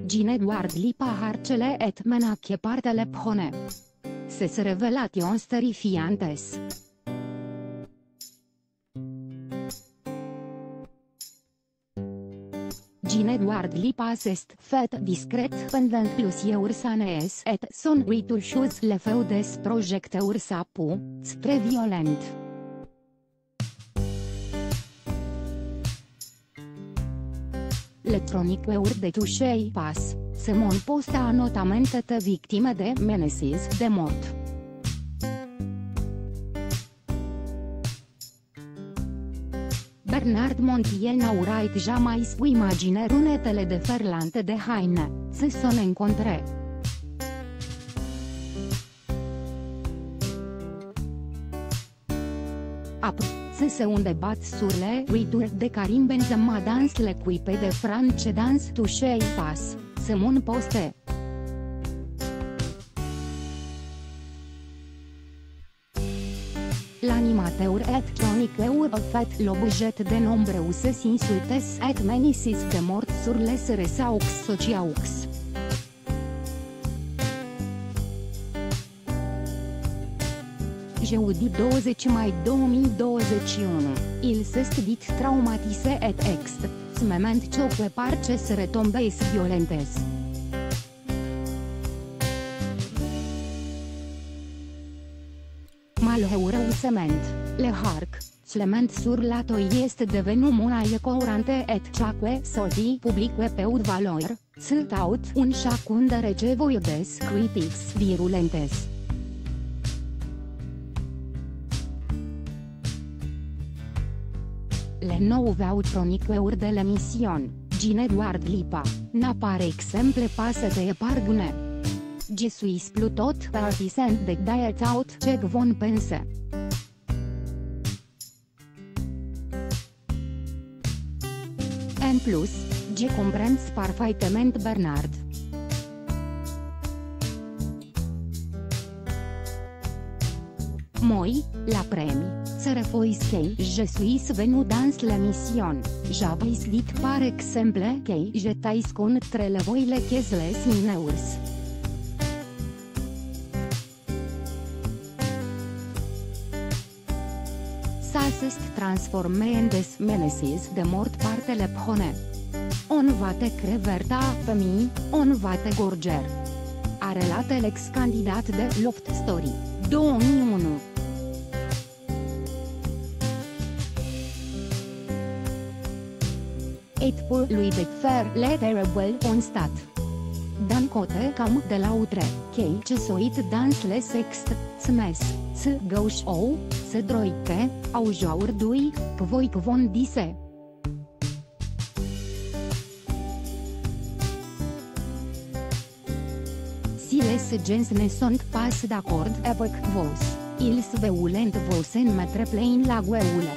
Gin Eduard Lipa harcele et menache partele phone. Ses revelations terrifiantes. Gin Eduard Lipas est fet discret pendant plusieurs années et son returchus le feu des projecteurs sapu, spre violent. Electroniqueur de touchei pas, Simon posta anotamente victime de menaces de mort. Bernard Montiel n'aurait jamais pu imaginer runetele de ferlante de haine, se son encontre. C'est un débat sur le retour de Karim Benzema dans l'équipe de France dans touchei pas, Simon poste. L'animateur et chroniqueur a fait l'objet de nombreuses insultes et menaces de mort sur les réseaux sociaux. Jeudi 20 mai 2021, il s'est dit traumatisé et extrêmement choqué par ces retombées violentes. Malheureusement, le harcèlement sur la toile este devenu monnaie courante et chaque sortie publique peut valoir, tout un chacun de recevoir des critiques virulentes. Le nouveau chroniqueur de l'émission, Gin Eduard Lipa, n'a par exemple pas été pardonné. Je suis plutôt partisan de dire tout ce que vous pensez. En plus, je comprends parfaitement Bernard. Moi, l'après-midi, se refuse que je suis venu dans l'émission, j'avais dit par exemple que j'étais contre le voile que les mineurs. Ça s'est transformé en des menaces de mort par téléphone. On va te crever ta famille, on va te gorger. A relatat l'ex-candidat de Loft Story, 2001. Et pour lui de faire le terrible constat. D'un côté comme de l'autre, que soit dans les extrêmes, ce gauche ou ce droite, aujourd'hui, que voi vont dire. Si les gens ne sont pas d'accord avec vous, ils veulent vous en mettre plein la gueule.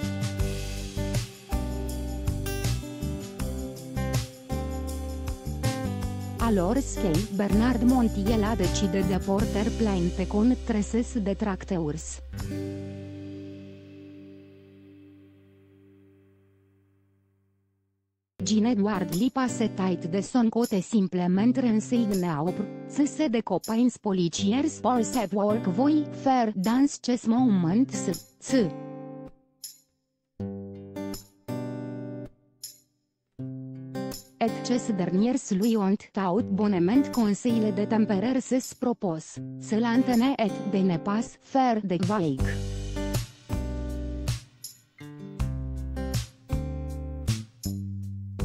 Alors que Bernard Montiel a decis de portar plainte contre ses detracteurs. Gin Eduard Lipa s'est de son côté simplement renseigné pour ce de copains policiers pour savoir que voi faire dans ce moment ce. Et ces derniers lui ont tout bonnement conseillé de tempérer ses propos, se l'antenne et de ne pas faire de vagues.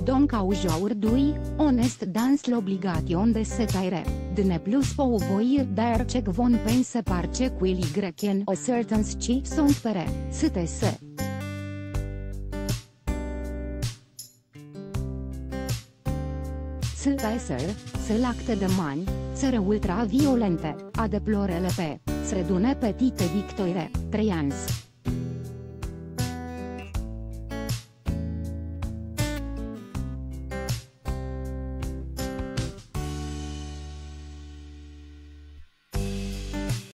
Donc aujourd'hui, on est dans l'obligation de se taire, de ne plus pouvoir dire ce que vous pensez parce que certains qui sont prêts, c'est. C'est l'acte de man, c'est ultra violente, a déploré le P, se redonne petite victoire, 3 ans.